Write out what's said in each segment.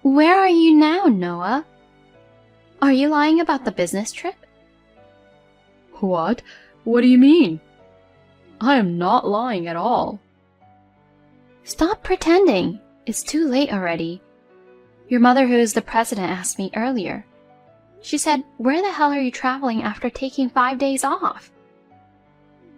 Where are you now, Noah? Are you lying about the business trip? What? What do you mean? I am not lying at all. Stop pretending. It's too late already. Your mother, who is the president, asked me earlier. She said, "Where the hell are you traveling after taking 5 days off?"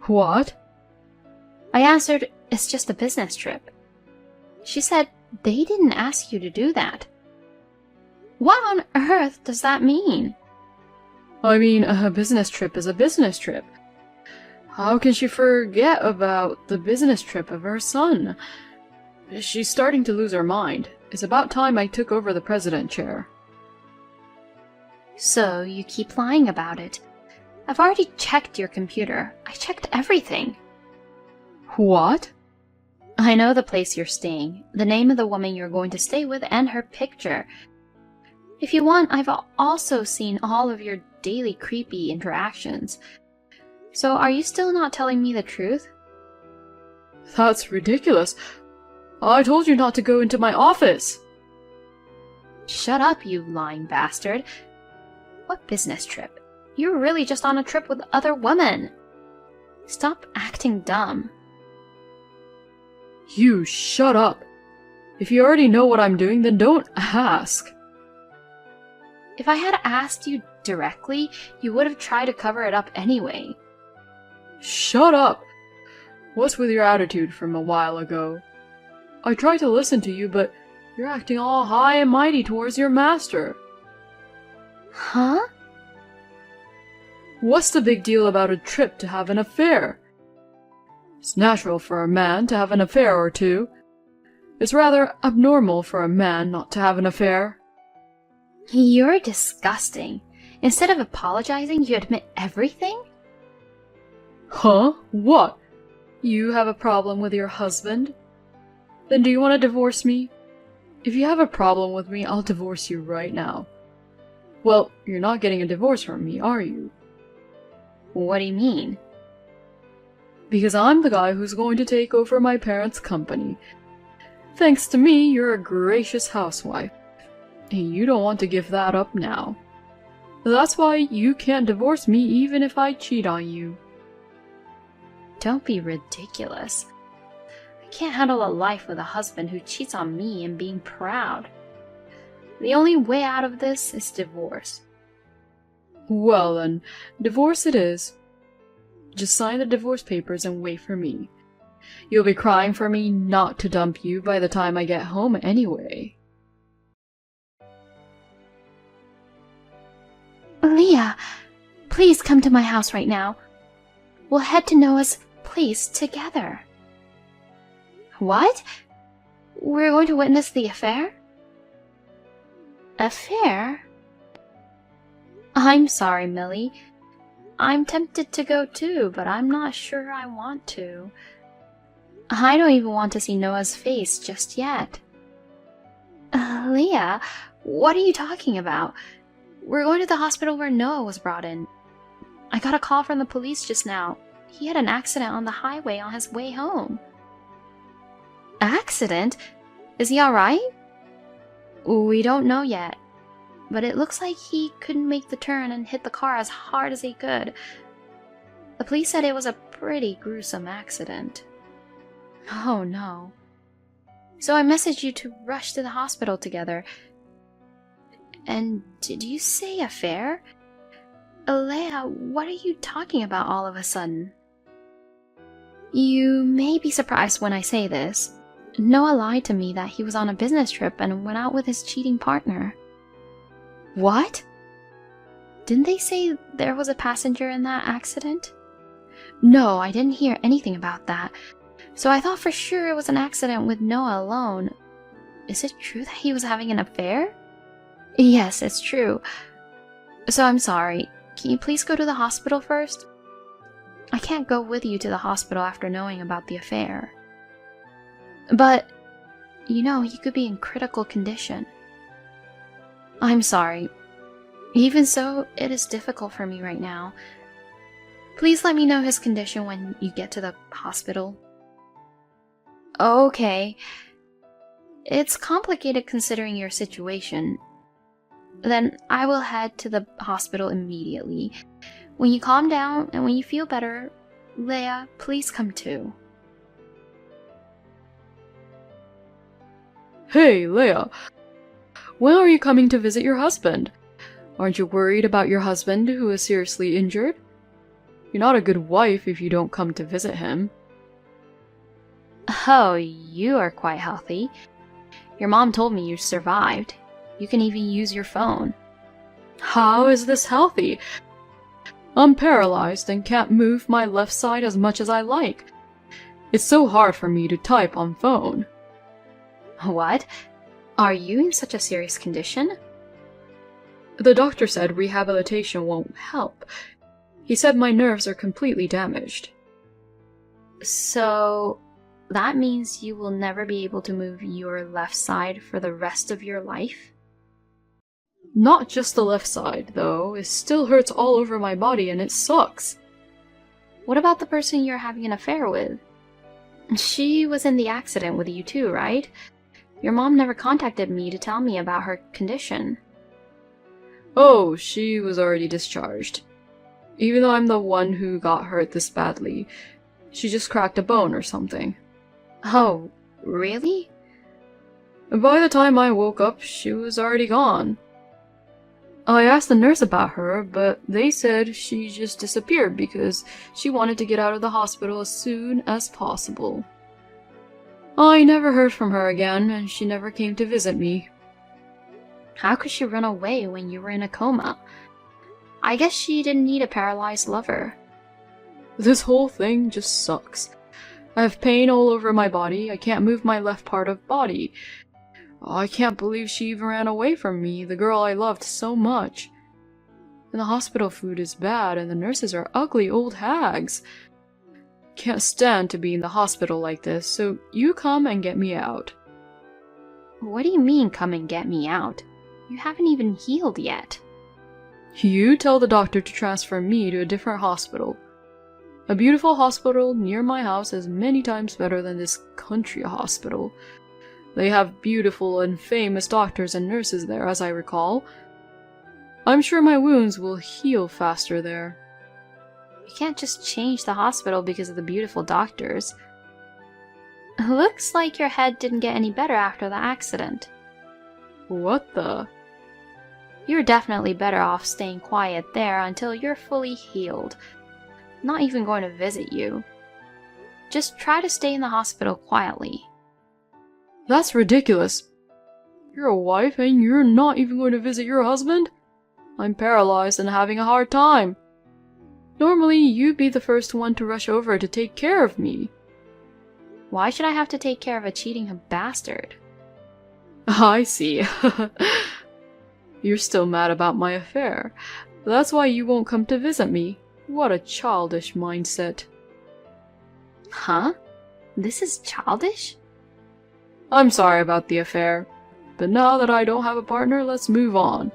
What? I answered, "It's just a business trip." She said, "They didn't ask you to do that." What on earth does that mean? I mean, a business trip is a business trip. How can she forget about the business trip of her son? She's starting to lose her mind. It's about time I took over the president chair. So you keep lying about it. I've already checked your computer. I checked everything. What? I know the place you're staying, the name of the woman you're going to stay with, and her picture. If you want, I've also seen all of your daily creepy interactions. So are you still not telling me the truth? That's ridiculous. I told you not to go into my office. Shut up, you lying bastard. What business trip? You're really just on a trip with other women. Stop acting dumb. You shut up. If you already know what I'm doing, then don't ask. If I had asked you directly, you would have tried to cover it up anyway. Shut up. What's with your attitude from a while ago? I tried to listen to you, but you're acting all high and mighty towards your master. Huh? What's the big deal about a trip to have an affair? It's natural for a man to have an affair or two. It's rather abnormal for a man not to have an affair. You're disgusting. Instead of apologizing, you admit everything? Huh? What? You have a problem with your husband? Then do you want to divorce me? If you have a problem with me, I'll divorce you right now. Well, you're not getting a divorce from me, are you? What do you mean? Because I'm the guy who's going to take over my parents' company. Thanks to me, you're a gracious housewife. And you don't want to give that up now. That's why you can't divorce me even if I cheat on you. Don't be ridiculous. I can't handle a life with a husband who cheats on me and being proud. The only way out of this is divorce. Well then, divorce it is. Just sign the divorce papers and wait for me. You'll be crying for me not to dump you by the time I get home anyway. Leah, please come to my house right now. We'll head to Noah's place together. What? We're going to witness the affair? Affair? I'm sorry, Millie. I'm tempted to go too, but I'm not sure I want to. I don't even want to see Noah's face just yet. Leah, what are you talking about? We're going to the hospital where Noah was brought in. I got a call from the police just now. He had an accident on the highway on his way home. Accident? Is he alright? We don't know yet, but it looks like he couldn't make the turn and hit the car as hard as he could. The police said it was a pretty gruesome accident. Oh no. So I messaged you to rush to the hospital together. And did you say affair? Leah, what are you talking about all of a sudden? You may be surprised when I say this. Noah lied to me that he was on a business trip and went out with his cheating partner. What? Didn't they say there was a passenger in that accident? No, I didn't hear anything about that. So I thought for sure it was an accident with Noah alone. Is it true that he was having an affair? Yes, it's true. So I'm sorry. Can you please go to the hospital first? I can't go with you to the hospital after knowing about the affair. But, you know, he could be in critical condition. I'm sorry. Even so, it is difficult for me right now. Please let me know his condition when you get to the hospital. Okay. It's complicated considering your situation. Then I will head to the hospital immediately. When you calm down and when you feel better, Leia, please come too. Hey, Leia. When are you coming to visit your husband? Aren't you worried about your husband who is seriously injured? You're not a good wife if you don't come to visit him. Oh, you are quite healthy. Your mom told me you survived. You can even use your phone. How is this healthy? I'm paralyzed and can't move my left side as much as I like. It's so hard for me to type on phone. What? Are you in such a serious condition? The doctor said rehabilitation won't help. He said my nerves are completely damaged. So, that means you will never be able to move your left side for the rest of your life? Not just the left side, though. It still hurts all over my body and it sucks. What about the person you're having an affair with? She was in the accident with you too, right? Your mom never contacted me to tell me about her condition. Oh, she was already discharged. Even though I'm the one who got hurt this badly, she just cracked a bone or something. Oh, really? By the time I woke up, she was already gone. I asked the nurse about her, but they said she just disappeared because she wanted to get out of the hospital as soon as possible. I never heard from her again, and she never came to visit me. How could she run away when you were in a coma? I guess she didn't need a paralyzed lover. This whole thing just sucks. I have pain all over my body. I can't move my left part of body. I can't believe she even ran away from me, the girl I loved so much. And the hospital food is bad, and the nurses are ugly old hags. Can't stand to be in the hospital like this, so you come and get me out. What do you mean, come and get me out? You haven't even healed yet. You tell the doctor to transfer me to a different hospital. A beautiful hospital near my house is many times better than this country hospital. They have beautiful and famous doctors and nurses there, as I recall. I'm sure my wounds will heal faster there. You can't just change the hospital because of the beautiful doctors. Looks like your head didn't get any better after the accident. What the? You're definitely better off staying quiet there until you're fully healed. Not even going to visit you. Just try to stay in the hospital quietly. That's ridiculous. You're a wife and you're not even going to visit your husband? I'm paralyzed and having a hard time. Normally, you'd be the first one to rush over to take care of me. Why should I have to take care of a cheating bastard? I see. You're still mad about my affair. That's why you won't come to visit me. What a childish mindset. Huh? This is childish? I'm sorry about the affair, but now that I don't have a partner, let's move on.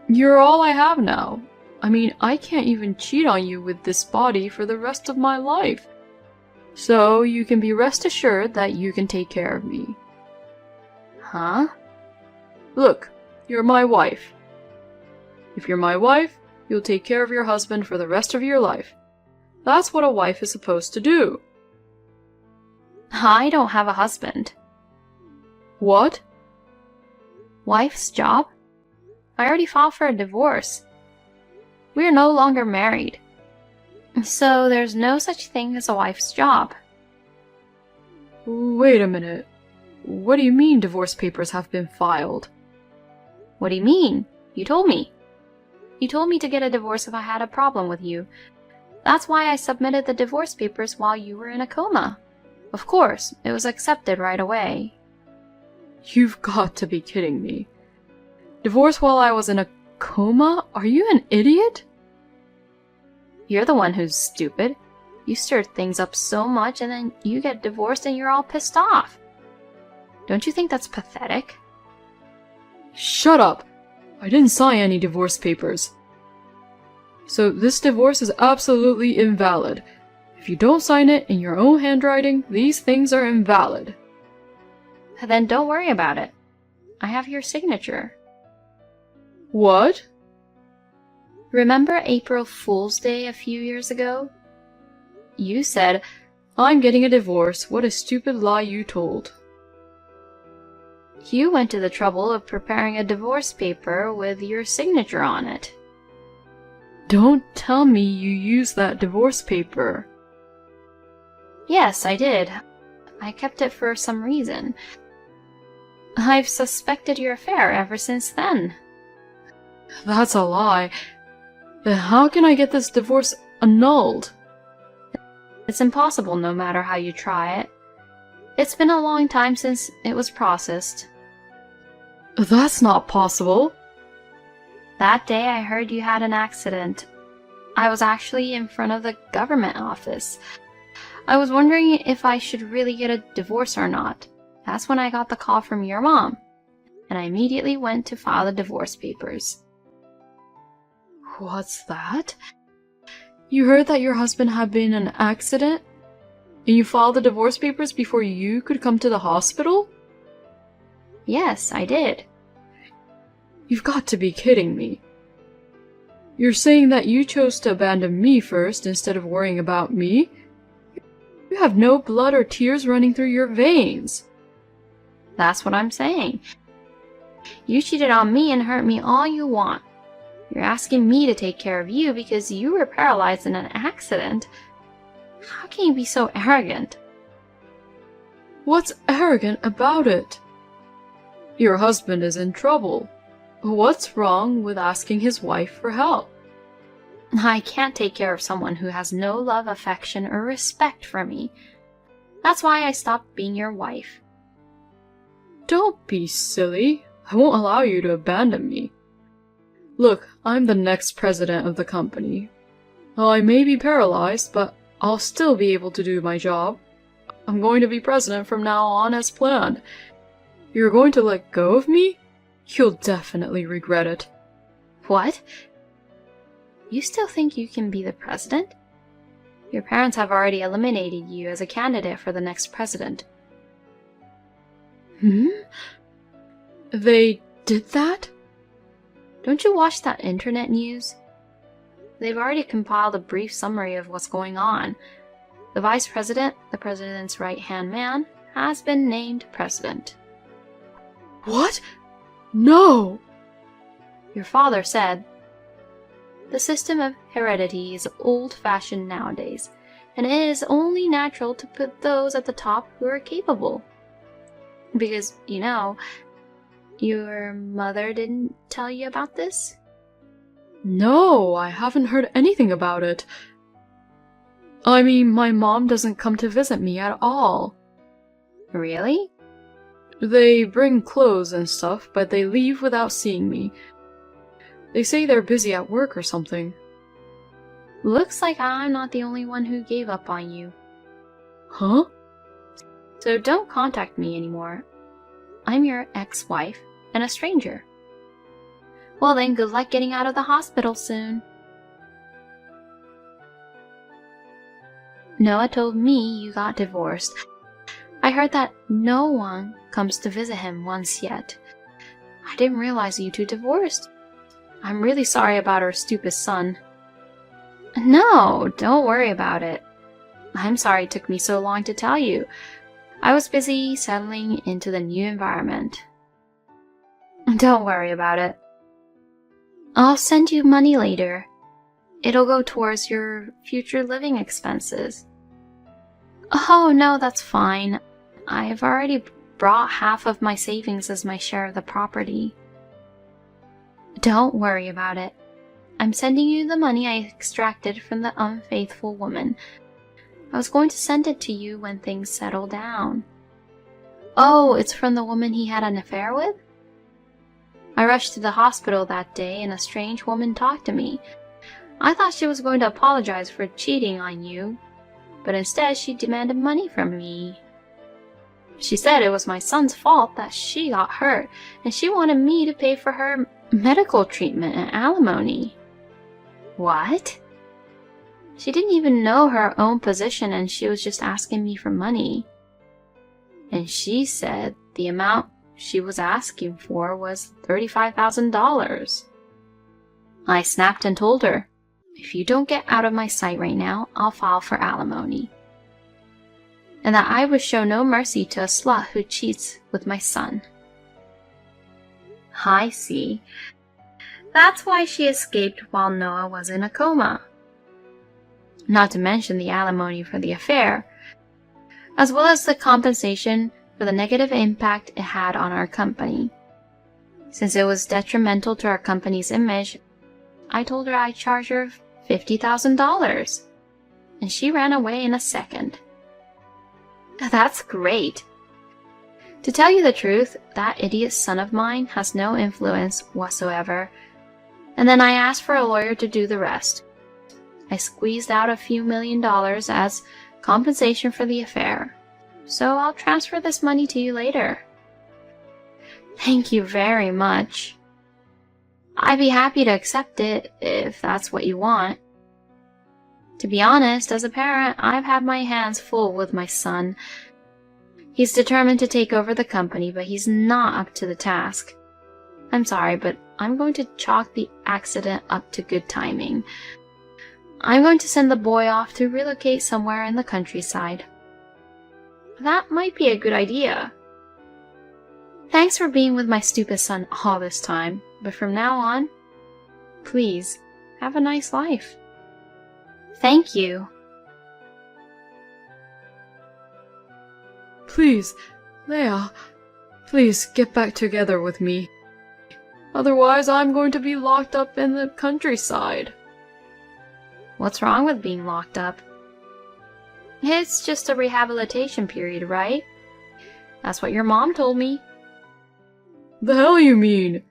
You're all I have now. I mean, I can't even cheat on you with this body for the rest of my life. So you can be rest assured that you can take care of me. Huh? Look, you're my wife. If you're my wife, you'll take care of your husband for the rest of your life. That's what a wife is supposed to do. I don't have a husband. What? Wife's job? I already filed for a divorce. We are no longer married. So there's no such thing as a wife's job. Wait a minute. What do you mean divorce papers have been filed? What do you mean? You told me. You told me to get a divorce if I had a problem with you. That's why I submitted the divorce papers while you were in a coma. Of course, it was accepted right away. You've got to be kidding me. Divorce while I was in a coma? Are you an idiot? You're the one who's stupid. You stir things up so much and then you get divorced and you're all pissed off. Don't you think that's pathetic? Shut up! I didn't sign any divorce papers. So this divorce is absolutely invalid. If you don't sign it in your own handwriting, these things are invalid. Then don't worry about it. I have your signature. What? Remember April Fool's Day a few years ago? You said, I'm getting a divorce. What a stupid lie you told. you went to the trouble of preparing a divorce paper with your signature on it. Don't tell me you used that divorce paper. Yes, I did. I kept it for some reason. I've suspected your affair ever since then. That's a lie. Then how can I get this divorce annulled? It's impossible no matter how you try it. It's been a long time since it was processed. That's not possible. That day I heard you had an accident. I was actually in front of the government office. I was wondering if I should really get a divorce or not. That's when I got the call from your mom, and I immediately went to file the divorce papers. What's that? You heard that your husband had been in an accident? And you filed the divorce papers before you could come to the hospital? Yes, I did. You've got to be kidding me. You're saying that you chose to abandon me first instead of worrying about me? You have no blood or tears running through your veins. That's what I'm saying. You cheated on me and hurt me all you want. You're asking me to take care of you because you were paralyzed in an accident. How can you be so arrogant? What's arrogant about it? Your husband is in trouble. What's wrong with asking his wife for help? I can't take care of someone who has no love, affection, or respect for me. That's why I stopped being your wife. Don't be silly. I won't allow you to abandon me. Look, I'm the next president of the company. I may be paralyzed, but I'll still be able to do my job. I'm going to be president from now on as planned. You're going to let go of me? You'll definitely regret it. What? You still think you can be the president? Your parents have already eliminated you as a candidate for the next president. They did that? Don't you watch that internet news? They've already compiled a brief summary of what's going on. The vice president, the president's right-hand man, has been named president. What? No! Your father said, "The system of heredity is old-fashioned nowadays, and it is only natural to put those at the top who are capable. Because, you know, your mother didn't tell you about this?" No, I haven't heard anything about it. I mean, my mom doesn't come to visit me at all. Really? They bring clothes and stuff, but they leave without seeing me. They say they're busy at work or something. Looks like I'm not the only one who gave up on you. Huh? So don't contact me anymore. I'm your ex-wife and a stranger. Well then, good luck getting out of the hospital soon. Noah told me you got divorced. I heard that no one comes to visit him once yet. I didn't realize you two divorced. I'm really sorry about our stupid son. No, don't worry about it. I'm sorry it took me so long to tell you. I was busy settling into the new environment. Don't worry about it. I'll send you money later. It'll go towards your future living expenses. Oh, no, that's fine. I've already brought half of my savings as my share of the property. Don't worry about it. I'm sending you the money I extracted from the unfaithful woman. I was going to send it to you when things settle down. Oh, it's from the woman he had an affair with? I rushed to the hospital that day and a strange woman talked to me. I thought she was going to apologize for cheating on you, but instead she demanded money from me. She said it was my son's fault that she got hurt, and she wanted me to pay for her medical treatment and alimony. What? She didn't even know her own position and she was just asking me for money. And she said the amount she was asking for was $35,000. I snapped and told her, "If you don't get out of my sight right now, I'll file for alimony." And that I would show no mercy to a slut who cheats with my son. I see. That's why she escaped while Noah was in a coma. Not to mention the alimony for the affair, as well as the compensation for the negative impact it had on our company. Since it was detrimental to our company's image, I told her I'd charge her $50,000, and she ran away in a second. That's great. To tell you the truth, that idiot son of mine has no influence whatsoever, and then I asked for a lawyer to do the rest. I squeezed out a few $1,000,000 as compensation for the affair, so I'll transfer this money to you later. Thank you very much. I'd be happy to accept it if that's what you want. To be honest, as a parent, I've had my hands full with my son. He's determined to take over the company, but he's not up to the task. I'm sorry, but I'm going to chalk the accident up to good timing. I'm going to send the boy off to relocate somewhere in the countryside. That might be a good idea. Thanks for being with my stupid son all this time, but from now on, please, have a nice life. Thank you. Please, Leia, please get back together with me. Otherwise, I'm going to be locked up in the countryside. What's wrong with being locked up? It's just a rehabilitation period, right? That's what your mom told me. The hell you mean?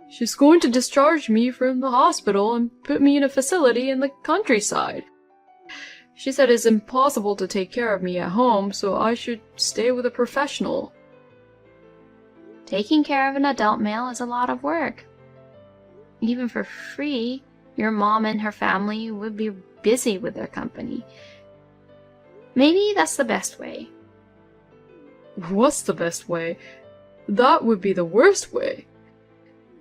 She's going to discharge me from the hospital and put me in a facility in the countryside. She said it's impossible to take care of me at home, so I should stay with a professional. Taking care of an adult male is a lot of work. Even for free, your mom and her family would be busy with their company. Maybe that's the best way. What's the best way? That would be the worst way.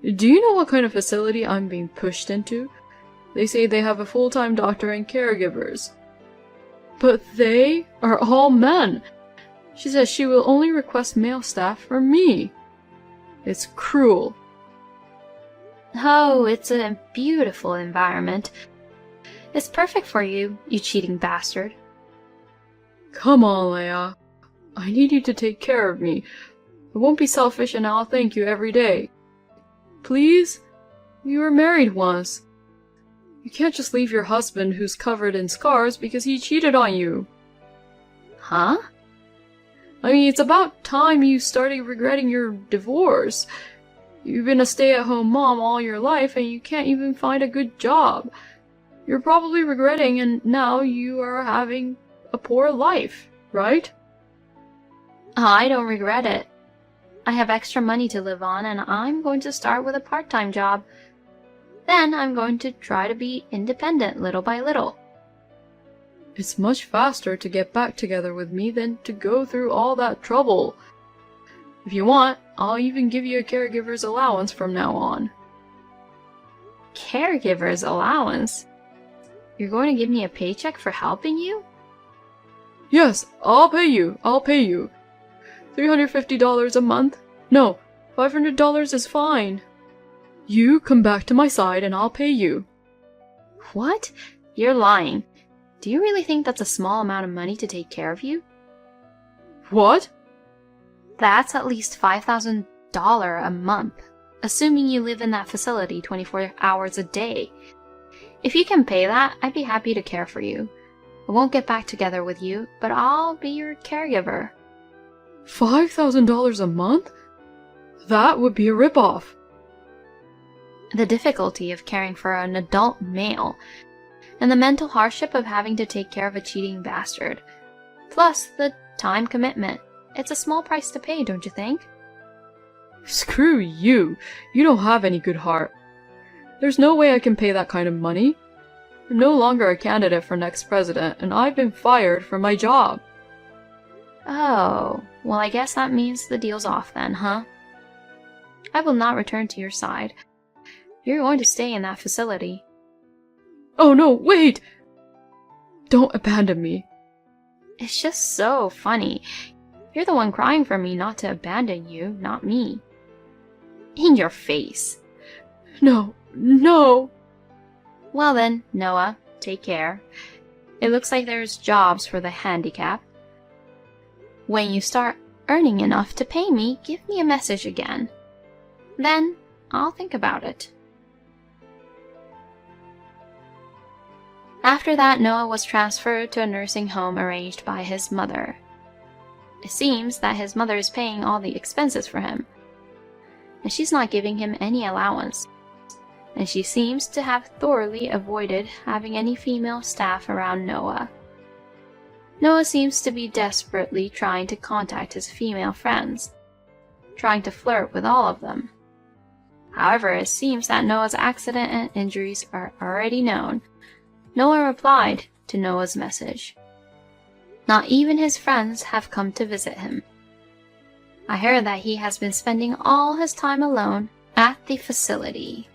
Do you know what kind of facility I'm being pushed into? They say they have a full-time doctor and caregivers. But they are all men. She says she will only request male staff for me. It's cruel. Oh, it's a beautiful environment. It's perfect for you, you cheating bastard. Come on, Leia. I need you to take care of me. I won't be selfish and I'll thank you every day. Please? You were married once. You can't just leave your husband who's covered in scars because he cheated on you. Huh? I mean, it's about time you started regretting your divorce. You've been a stay-at-home mom all your life and you can't even find a good job. You're probably regretting and now you are having a poor life, right? I don't regret it. I have extra money to live on and I'm going to start with a part-time job. Then I'm going to try to be independent little by little. It's much faster to get back together with me than to go through all that trouble. If you want, I'll even give you a caregiver's allowance from now on. Caregiver's allowance? You're going to give me a paycheck for helping you? Yes, I'll pay you. $350 a month? No, $500 is fine. You come back to my side and I'll pay you. What? You're lying. Do you really think that's a small amount of money to take care of you? What? That's at least $5,000 a month, assuming you live in that facility 24 hours a day. If you can pay that, I'd be happy to care for you. I won't get back together with you, but I'll be your caregiver. $5,000 a month? That would be a ripoff. The difficulty of caring for an adult male, and the mental hardship of having to take care of a cheating bastard. Plus, the time commitment. It's a small price to pay, don't you think? Screw you. You don't have any good heart. There's no way I can pay that kind of money. I'm no longer a candidate for next president, and I've been fired from my job. Oh, Well, I guess that means the deal's off then, huh? I will not return to your side. You're going to stay in that facility. Oh no, wait! Don't abandon me. It's just so funny. You're the one crying for me not to abandon you, not me. In your face. No, no! Well then, Noah, take care. It looks like there's jobs for the handicap. When you start earning enough to pay me, give me a message again. Then, I'll think about it. After that, Noah was transferred to a nursing home arranged by his mother. It seems that his mother is paying all the expenses for him, and she's not giving him any allowance, and she seems to have thoroughly avoided having any female staff around Noah. Noah seems to be desperately trying to contact his female friends, trying to flirt with all of them. However, it seems that Noah's accident and injuries are already known. No one replied to Noah's message. Not even his friends have come to visit him. I heard that he has been spending all his time alone at the facility.